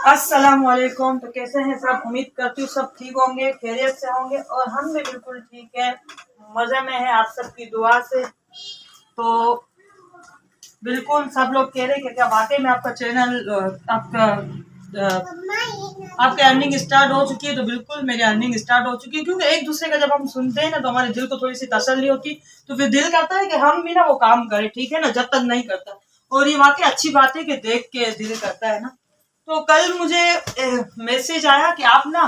अस्सलाम वालेकुम। तो कैसे हैं सब? उम्मीद करती हूँ सब ठीक होंगे, खैरियत से होंगे और हम भी बिल्कुल ठीक है, मज़े में है आप सबकी दुआ से। तो बिल्कुल सब लोग कह रहे कि क्या वाकई में आपका चैनल आपका आपकी अर्निंग स्टार्ट हो चुकी है? तो बिल्कुल मेरी अर्निंग स्टार्ट हो चुकी है, क्योंकि एक दूसरे का जब हम सुनते हैं ना तो हमारे दिल को थोड़ी सी तसल्ली होती है। तो फिर दिल करता है कि हम भी ना वो काम करें, ठीक है ना, जब तक नहीं करता। और ये वाकई अच्छी बात है कि देख के दिल करता है ना। तो कल मुझे मैसेज आया कि आप ना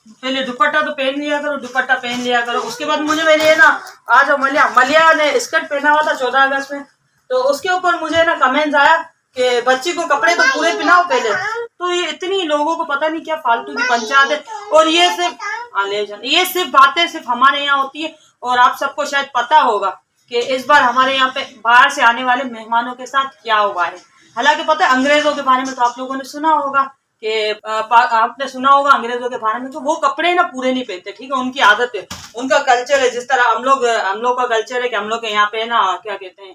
पहले दुपट्टा तो पहन लिया करो, दुपट्टा पहन लिया करो। उसके बाद मुझे मेरे ना आज मलिया मलिया ने स्कर्ट पहना हुआ था 14 अगस्त में, तो उसके ऊपर मुझे ना कमेंट्स आया कि बच्ची को कपड़े तो पूरे पहनाओ पहले। तो ये इतनी लोगों को पता नहीं क्या फालतू की पंचायत है। और ये सिर्फ बातें सिर्फ हमारे यहाँ होती है। और आप सबको शायद पता होगा कि इस बार हमारे यहाँ पे बाहर से आने वाले मेहमानों के साथ क्या हुआ है। हालांकि पता है अंग्रेजों के बारे में तो आप लोगों ने सुना होगा कि आपने सुना होगा अंग्रेजों के बारे में, तो वो कपड़े ना पूरे नहीं पहनते, ठीक है, उनकी आदत है, उनका कल्चर है। जिस तरह हम लोग का कल्चर है कि हम लोग के यहाँ पे ना क्या कहते हैं,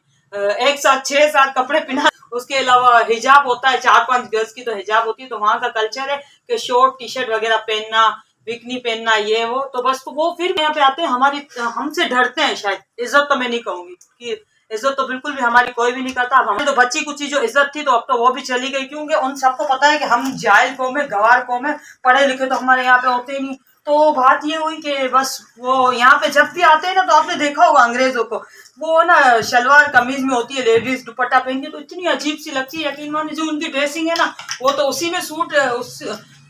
एक साथ 6-7 कपड़े पहना। उसके अलावा हिजाब होता है, 4-5 गर्ल्स की तो हिजाब होती है। तो वहाँ का कल्चर है कि शॉर्ट टी शर्ट वगैरह पहनना, बिकनी पहनना, ये वो। तो बस वो फिर यहाँ पे आते हैं, हमारी हमसे डरते हैं शायद। इज्जत तो मैं नहीं कहूंगी कि इज्जत तो बिल्कुल भी हमारी कोई भी नहीं करता। अब हमें तो बच्ची कुछ जो इज्जत थी तो अब तो वो भी चली गई, क्योंकि उन सबको पता है कि हम जाहिल कौम है, गवार कौम है, पढ़े लिखे तो हमारे यहाँ पे होते ही नहीं। तो बात ये हुई कि बस वो यहाँ पे जब भी आते हैं ना तो आपने देखा होगा अंग्रेजों को, वो ना शलवार कमीज में होती है लेडीज, दुपट्टा पहन के, तो इतनी अजीब सी लगती है। यकीन मानिए जो उनकी ड्रेसिंग है ना वो तो उसी में सूट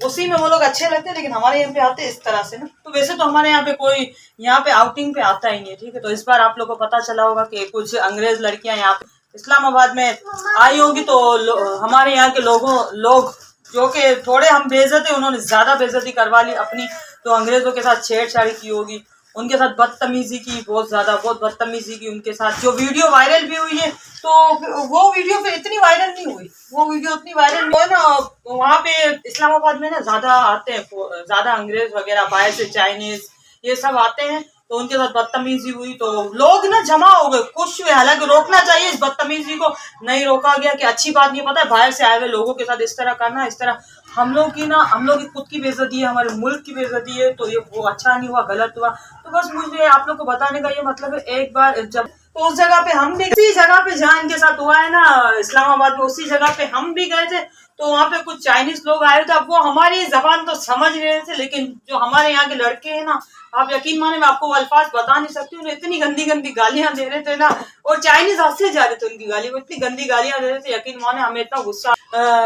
उसी में वो लोग अच्छे लगते हैं। लेकिन हमारे यहाँ पे आते हैं इस तरह से ना। तो वैसे तो हमारे यहाँ पे कोई यहाँ पे आउटिंग पे आता ही नहीं है, ठीक है। तो इस बार आप लोग को पता चला होगा कि कुछ अंग्रेज लड़कियां यहाँ पे इस्लामाबाद में आई होगी। तो हमारे यहाँ के लोग जो कि थोड़े हम बेइज्जत है, उन्होंने ज्यादा बेइज्जती करवा ली अपनी। तो अंग्रेजों के साथ छेड़छाड़ी की होगी, उनके साथ बदतमीजी की, बहुत बदतमीजी की उनके साथ। जो वीडियो वायरल भी हुई है, तो वो वीडियो फिर इतनी वायरल नहीं हुई, वो वीडियो उतनी वायरल नहीं हुई ना। वहाँ पे इस्लामाबाद में ना ज्यादा आते हैं, ज्यादा अंग्रेज वगैरह बाहर से, चाइनीज ये सब आते हैं। तो उनके साथ बदतमीजी हुई तो लोग ना जमा हो गए, खुश हुए। हालांकि रोकना चाहिए इस बदतमीजी को, नहीं रोका गया कि अच्छी बात नहीं। पता है बाहर से आए हुए लोगों के साथ इस तरह करना, इस तरह हम लोग की खुद की बेइज्जती है, हमारे मुल्क की बेइज्जती है। तो ये वो अच्छा नहीं हुआ, गलत हुआ। तो बस मुझे आप लोग को बताने का ये मतलब है, एक बार जब तो उस जगह पे हम भी, उसी जगह पे जहाँ इनके साथ हुआ है ना इस्लामाबाद में, उसी जगह पे हम भी गए थे। तो वहाँ पे कुछ चाइनीज लोग आए थे। अब वो हमारी जबान तो समझ रहे थे, लेकिन जो हमारे यहाँ के लड़के हैं ना, आप यकीन माने मैं आपको अल्फाज बता नहीं सकती हूँ, इतनी गंदी गंदी गालियां दे रहे थे ना। और चाइनीज हंसते जा रहे थे उनकी गाली में, इतनी गंदी गालियां दे रहे थे, यकीन माने हमें इतना गुस्सा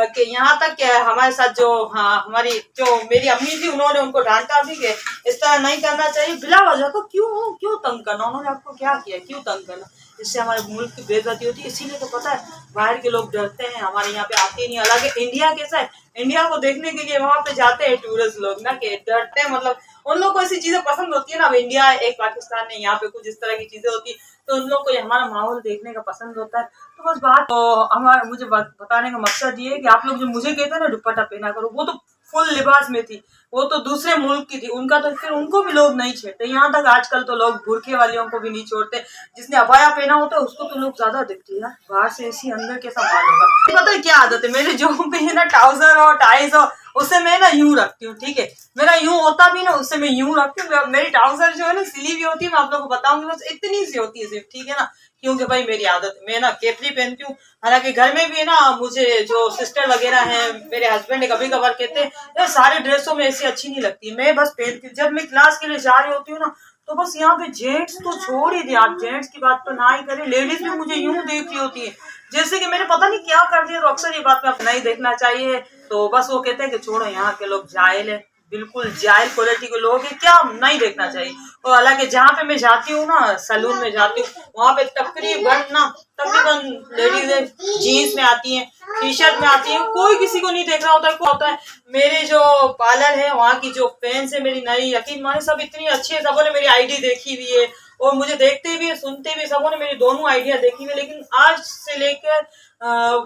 कि यहाँ तक कि हमारे साथ जो हमारी जो मेरी अम्मी थी, उन्होंने उनको डांटा भी कि इस तरह नहीं करना चाहिए बिला वजह। तो क्यों तंग करना, उन्होंने आपको क्या किया, क्यों तंग करना? इससे हमारे मुल्क की बेइज्जती होती है। इसीलिए तो पता है बाहर के लोग डरते हैं, हमारे यहाँ पे आते ही नहीं। हालांकि इंडिया कैसा है, इंडिया को देखने के लिए वहां पे जाते हैं टूरिस्ट लोग ना, कि डरते हैं, मतलब उन लोग को ऐसी चीजें पसंद होती है ना। अब इंडिया एक पाकिस्तान है, यहाँ पे कुछ इस तरह की चीजें होती है, तो उन लोग को हमारा माहौल देखने का पसंद होता है। तो बस बात तो हमारा मुझे बताने का मकसद ये है कि आप लोग जो मुझे कहते हैं ना दुपट्टा पहना करो, वो तो फुल लिबास में थी, वो तो दूसरे मुल्क की थी, उनका तो फिर उनको भी लोग नहीं छेड़ते। यहाँ तक आजकल तो लोग बुरखे वालियों को भी नहीं छोड़ते। जिसने अबाया पहना होता है उसको तो लोग ज्यादा दिखती है। बाहर से ऐसी अंदर कैसा माल होगा। पता है क्या आदत है मेरे, जो भी है ना ट्राउजर और टाइज हो उसे मैं ना यूं रखती हूँ, ठीक है। मेरा यूं होता भी ना, उससे मैं यूं रखती हूँ। मेरी ट्राउजर जो है ना सिली भी होती है, मैं आप लोगों को बताऊंगी, बस इतनी सी होती है सिर्फ, ठीक है ना। क्योंकि भाई मेरी आदत, मैं ना केपरी पहनती हूँ। हालांकि घर में भी है ना, मुझे जो सिस्टर वगैरह हैं, मेरे हस्बैंड कभी कभार कहते हैं सारे ड्रेसों में ऐसी अच्छी नहीं लगती, मैं बस पहनती हूँ। जब मैं क्लास के लिए जा रही होती हूँ ना, तो बस यहाँ पे जेंट्स तो छोड़ ही दिए आप, जेंट्स की बात तो ना ही करें, लेडीज भी मुझे यूं देख रही होती है जैसे कि मैंने पता नहीं क्या कर दिया। तो अक्सर ये बात में नहीं देखना चाहिए। तो बस वो कहते हैं कि छोड़ो, यहाँ के लोग जाहिल है, बिल्कुल जाहिल क्वालिटी के लोग हैं, क्या नहीं देखना चाहिए। और हालांकि जहाँ पे मैं जाती हूँ ना, सैलून में जाती हूँ, वहाँ पे तकरीबन लेडीज जीन्स में आती हैं, टी शर्ट में आती है, कोई किसी को नहीं देख रहा होता है। क्या होता है, मेरे जो पार्लर है वहाँ की जो फैंस है मेरी नई, यकीन माने सब इतनी अच्छी है, सबों ने मेरी आईडी देखी हुई है और मुझे देखते भी है, सुनते भी, सबों ने मेरी दोनों आइडिया देखी हुई है। लेकिन आज से लेकर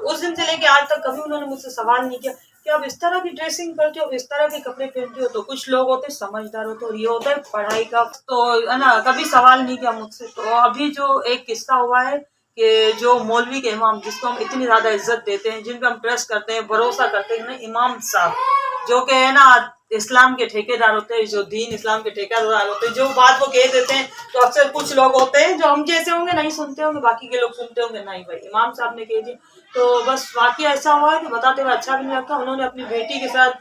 उस दिन से लेकर आज तक कभी उन्होंने मुझसे सवाल नहीं किया कि आप इस तरह की ड्रेसिंग करते हो, इस तरह के कपड़े पहनते हो। तो कुछ लोग होते समझदार होते, और ये होता है पढ़ाई का, तो है ना, कभी सवाल नहीं किया मुझसे। तो अभी जो एक किस्सा हुआ है कि जो मौलवी के इमाम, जिसको हम इतनी ज़्यादा इज्जत देते हैं, जिन पे हम ट्रस्ट करते हैं, भरोसा करते हैं, इमाम साहब जो कि है ना इस्लाम के ठेकेदार होते हैं, जो दीन इस्लाम के ठेकेदार होते हैं, जो बात को कह देते हैं तो अक्सर कुछ लोग होते हैं जो हम जैसे होंगे नहीं सुनते होंगे, बाकी के लोग सुनते होंगे, नहीं भाई इमाम साहब ने कह दी। तो बस वाकई ऐसा हुआ है कि बताते हुए अच्छा भी नहीं लगता। उन्होंने अपनी बेटी के साथ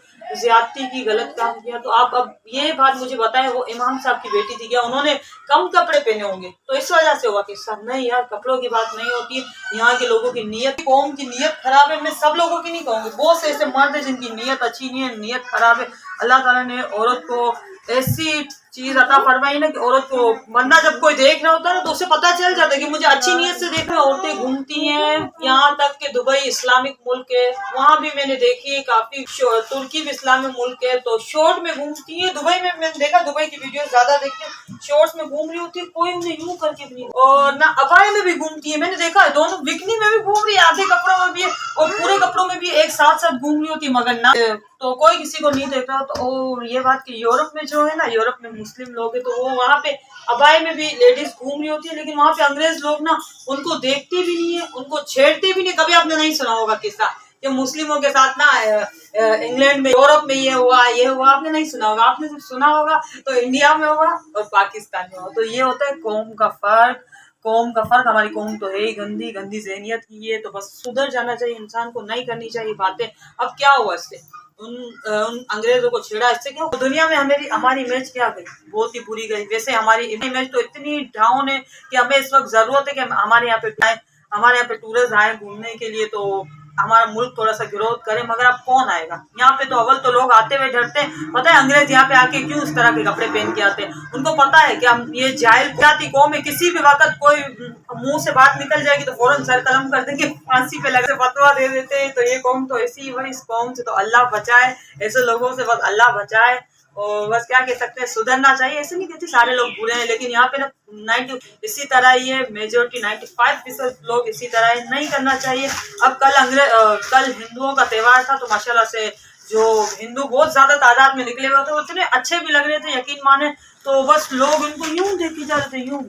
ज्यादती की, गलत काम किया। तो आप अब ये बात मुझे बताएं, वो इमाम साहब की बेटी थी क्या? उन्होंने कम कपड़े पहने होंगे तो इस वजह से हुआ किस्सा? नहीं यार, कपड़ों की बात नहीं होती। यहाँ के लोगों की नीयत, कौम की नीयत खराब है। मैं सब लोगों की नहीं कहूँगी, बहुत से ऐसे मर्द है जिनकी नीयत अच्छी नहीं है, नीयत खराब है। अल्लाह ताला ने औरत को ऐसी चीज अता फरमाई ना कि औरत को, बंदा जब कोई देख रहा होता है ना तो उसे पता चल जाता है कि मुझे अच्छी नीयत से देख रहे हैं। औरतें घूमती हैं, यहाँ तक कि दुबई इस्लामिक मुल्क है, वहाँ भी मैंने देखी है काफी। तुर्की भी इस्लामिक मुल्क है तो शॉर्ट में घूमती है। दुबई में मैंने देखा, दुबई की वीडियो ज्यादा देखते हैं, शॉर्ट्स में घूम रही होती है, कोई उन्हें यूं करके भी नहीं, और ना अबाए में भी घूमती है। मैंने देखा है, दोनों बिकनी में भी घूम रही है, आधे कपड़ों में भी है और पूरे कपड़ों में भी एक साथ साथ घूम रही होती है, मगर ना तो कोई किसी को नहीं देख रहा। तो और ये बात कि यूरोप में जो है ना, यूरोप में मुस्लिम लोग हैं तो वो वहाँ पे अबाए में भी लेडीज घूम रही होती है, लेकिन वहाँ पे अंग्रेज लोग ना उनको देखते भी नहीं है, उनको छेड़ते भी नहीं। कभी आपने नहीं सुना होगा किस्सा कि मुस्लिमों के साथ ना इंग्लैंड में, यूरोप में ये हुआ ये हुआ, आपने नहीं सुना होगा। आपने सिर्फ सुना होगा तो इंडिया में होगा और पाकिस्तान में होगा। तो ये होता है कौम का फर्क, कौम का फर्क। हमारी कौम तो है ही गंदी, गंदी ज़हनियत की है, तो बस सुधर जाना चाहिए इंसान को, नहीं करनी चाहिए बातें। अब क्या हुआ इससे? उन अंग्रेजों को छेड़ा, इससे क्या? दुनिया में हमारी इमेज क्या गई? बहुत ही बुरी गई। वैसे हमारी इमेज तो इतनी डाउन है कि हमें इस वक्त जरूरत है कि हमारे यहाँ पे आए, हमारे यहाँ पे टूरिस्ट आए घूमने के लिए, तो हमारा मुल्क थोड़ा सा ग्रोथ करे। मगर अब कौन आएगा यहाँ पे? तो अव्वल तो लोग आते हुए डरते हैं। पता है अंग्रेज यहाँ पे आके क्यों इस तरह के कपड़े पहन के आते हैं? उनको पता है कि हम ये जाहिल जाति कौम है, किसी भी वक्त कोई मुंह से बात निकल जाएगी तो फौरन सर कलम कर देंगे, फांसी पे लगे फतवा दे देते हैं। तो ये कौम तो ऐसी ही भाई, इस कौम से तो अल्लाह बचाए, ऐसे लोगों से बस अल्लाह बचाए। और बस क्या कह सकते हैं, सुधरना चाहिए। ऐसे नहीं कहते सारे लोग बुरे हैं, लेकिन यहाँ पे ना 90 इसी तरह ही है, मेजोरिटी 95% लोग इसी तरह है, नहीं करना चाहिए। अब कल हिंदुओं का त्योहार था तो माशाल्लाह से जो हिंदू बहुत ज्यादा तादाद में निकले हुए थे, वो इतने अच्छे भी लग रहे थे, यकीन माने। तो बस लोग इनको यूं देखे जा रहे थे, यूं।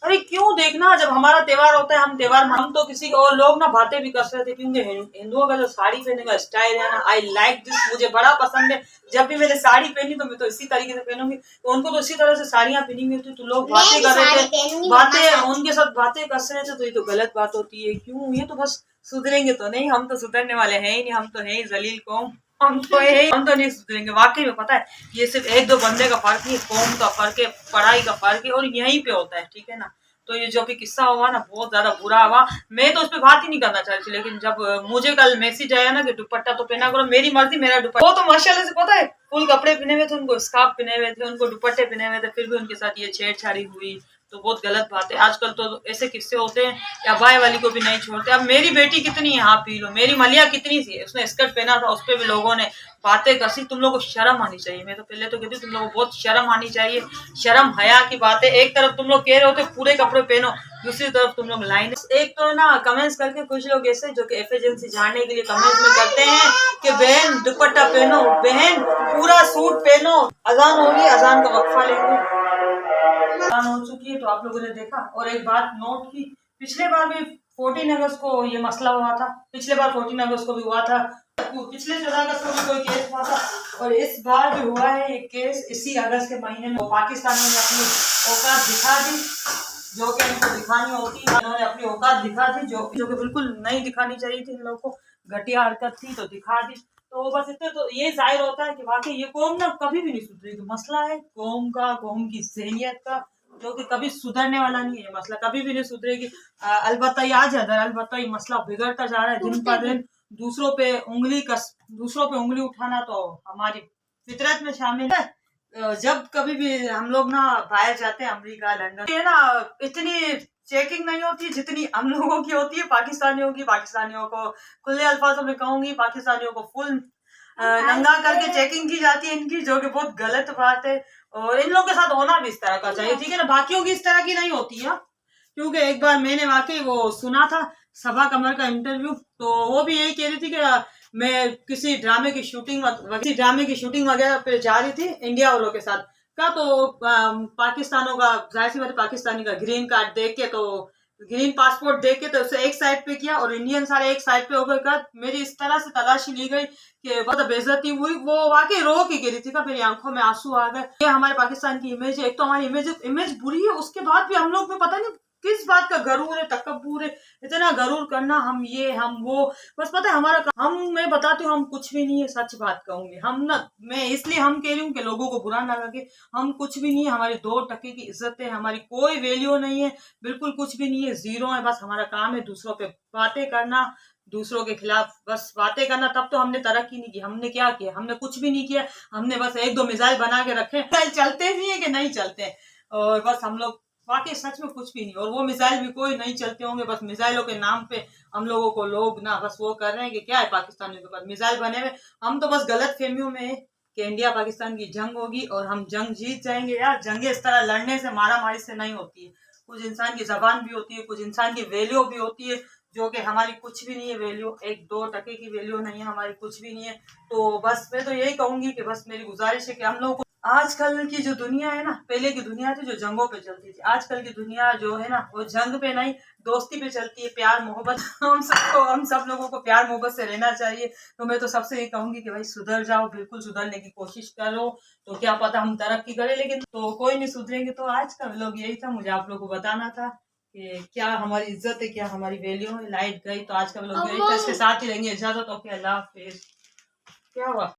अरे क्यों देखना, जब हमारा त्योहार होता है हम त्योहार, हम तो किसी को, और लोग ना बातें भी कर रहे थे क्योंकि हिंदुओं का जो साड़ी पहनने का स्टाइल है ना, आई लाइक दिस, मुझे बड़ा पसंद है। जब भी मैंने साड़ी पहनी तो मैं तो इसी तरीके से पहनूंगी। तो उनको तो इसी तरह से साड़ियाँ पहनी हुई थी, तो लोग बातें कर रहे थे, बातें उनके साथ बातें कर रहे थे। तो ये तो गलत बात होती है। क्यों? ये तो बस सुधरेंगे तो नहीं, हम तो सुधरने वाले हैं ही नहीं, हम तो है ही जलील कौम, हम तो नहीं सुधरेंगे। वाकई में पता है, ये सिर्फ एक दो बंदे का फर्क नहीं, कौम का फर्क है, पढ़ाई का फर्क है, और यहीं पे होता है, ठीक है ना। तो ये जो भी किस्सा हुआ ना, बहुत ज्यादा बुरा हुआ। मैं तो उस पर बात ही नहीं करना चाह रही थी, लेकिन जब मुझे कल मैसेज आया ना कि दुपट्टा तो पहना करो, मेरी मर्जी, मेरा दुपट्टा, वो तो माशाल्लाह से पता है फुल कपड़े पहने हुए थे, उनको स्कार्फ पहने हुए थे, उनको दुपट्टे पहने हुए थे, फिर भी उनके साथ ये छेड़छाड़ी हुई, तो बहुत गलत बात है। आजकल तो ऐसे किस्से होते हैं, या भाई वाली को भी नहीं छोड़ते। अब मेरी बेटी कितनी है, हाँ पी लो, मेरी मलिया कितनी सी है, उसने स्कर्ट पहना था, उस पर भी लोगों ने बातें कसी। तुम लोगों को शर्म आनी चाहिए। मैं तो पहले तो कहती हूँ तुम लोगों को बहुत शर्म आनी चाहिए, शर्म हया की बात है। एक तरफ तुम लोग कह रहे होते पूरे कपड़े पहनो, दूसरी तरफ तुम लोग लाइन। एक तो ना कमेंट्स करके कुछ लोग ऐसे जो कि एफ एजेंसी जानने के लिए कमेंट्स में करते हैं कि बहन दुपट्टा पहनो, बहन पूरा सूट पहनो। अजान होगी, अजान का वक्फा लेंगे, अजान हो चुकी है। तो आप लोगों ने देखा, और एक बात नोट की, पिछले बार भी 14 अगस्त को ये मसला हुआ था, पिछले बार 14 अगस्त को भी हुआ था, पिछले 14 अगस्त को भी कोई केस हुआ था, और इस बार भी हुआ है एक केस इसी अगस्त के महीने में। पाकिस्तानियों ने अपनी औकात दिखा दी, जो कि उनको दिखानी होती है। इन्होंने अपनी औकात दिखा दी, जो कि बिल्कुल नहीं दिखानी चाहिए थी। इन लोगों को घटिया हरकत थी तो दिखा दी। तो बस इतने तो ये जाहिर होता है कि वाकई ये कौम ना कभी भी नहीं सुधरेगी। तो मसला है कौम का, कौम की ज़हनियत का, जो कि कभी सुधरने वाला नहीं है। मसला कभी भी नहीं सुधरेगी। अलबत्ता ये आज है, अलबत्ता ये मसला बिगड़ता जा रहा है दिन पर दिन। दूसरों पे उंगली उठाना तो हमारी फितरत में शामिल है। जब कभी भी हम लोग ना बाहर जाते हैं, अमेरिका, लंदन, ये ना इतनी चेकिंग नहीं होती जितनी हम लोगों की होती है पाकिस्तानियों की। पाकिस्तानियों को खुले अल्फाजों में कहूंगी, पाकिस्तानियों को फुल नंगा करके चेकिंग की जाती है इनकी, जो कि बहुत गलत बात है। और इन लोगों के साथ होना भी इस तरह का चाहिए, ठीक है ना। बाकियों की इस तरह की नहीं होती है, क्योंकि एक बार मैंने वाकई वो सुना था सबा कमर का इंटरव्यू, तो वो भी यही कह रही थी कि मैं किसी ड्रामे की शूटिंग वगैरह पे जा रही थी इंडिया वालों के साथ का। तो पाकिस्तानों का, जाहिर सी बात है, पाकिस्तानी का ग्रीन कार्ड देख के तो ग्रीन पासपोर्ट दे के तो उसे एक साइड पे किया और इंडियन सारे एक साइड पे हो गए। का मेरी इस तरह से तलाशी ली गई कि बहुत बेइज्जती हुई। वो वाकई रो के गिरी थी का, मेरी आंखों में आंसू आ गए। ये हमारे पाकिस्तान की इमेज है। एक तो हमारी इमेज बुरी है, उसके बाद भी हम लोग में पता नहीं किस बात का गरूर है, तकब्बुर है, इतना गरूर करना, हम ये हम वो। बस पता है हमारा हम, मैं बताती हूँ, हम कुछ भी नहीं है, सच बात कहूंगी हम ना। मैं इसलिए हम कह रही हूँ कि लोगों को बुरा ना लगे, हम कुछ भी नहीं है। हमारी 2 टके की इज्जत है, हमारी कोई वैल्यू नहीं है, बिल्कुल कुछ भी नहीं है, जीरो है। बस हमारा काम है दूसरों पे बातें करना, दूसरों के खिलाफ बस बातें करना। तब तो हमने तरक्की नहीं की। हमने क्या किया? हमने कुछ भी नहीं किया। हमने बस 1-2 मिसाइल बना के रखे। मिसाइल चलते भी है कि नहीं चलते हैं, और बस हम लोग वाकई सच में कुछ भी नहीं। और वो मिसाइल भी कोई नहीं चलते होंगे, बस मिसाइलों के नाम पे हम लोगों को लोग ना बस वो कर रहे हैं कि क्या है पाकिस्तानियों के पास मिसाइल बने हुए। हम तो बस गलत फहमियों में है कि इंडिया पाकिस्तान की जंग होगी और हम जंग जीत जाएंगे। यार जंगे इस तरह लड़ने से, मारा मारी से नहीं होती है। कुछ इंसान की जबान भी होती है, कुछ इंसान की वैल्यू भी होती है, जो कि हमारी कुछ भी नहीं है वैल्यू। 1-2 टके की वैल्यू नहीं है हमारी, कुछ भी नहीं है। तो बस मैं तो यही कहूंगी कि बस मेरी गुजारिश है कि हम लोग आजकल की जो दुनिया है ना, पहले की दुनिया थी जो जंगों पे चलती थी, आजकल की दुनिया जो है ना वो जंग पे नहीं, दोस्ती पे चलती है, प्यार मोहब्बत। हम सब लोगों को प्यार मोहब्बत से रहना चाहिए। तो मैं तो सबसे ये कहूंगी कि भाई सुधर जाओ, बिल्कुल सुधरने की कोशिश करो, तो क्या पता हम तरक्की करें। लेकिन तो कोई नहीं सुधरेंगे। तो आज का व्लॉग यही था, मुझे आप लोगों को बताना था कि क्या हमारी इज्जत है, क्या हमारी वैल्यू है। लाइट गई तो आज का व्लॉग यही था, इसके साथ ही रहेंगे। इजाजत, ओके, अल्लाह हाफिज। क्या हुआ?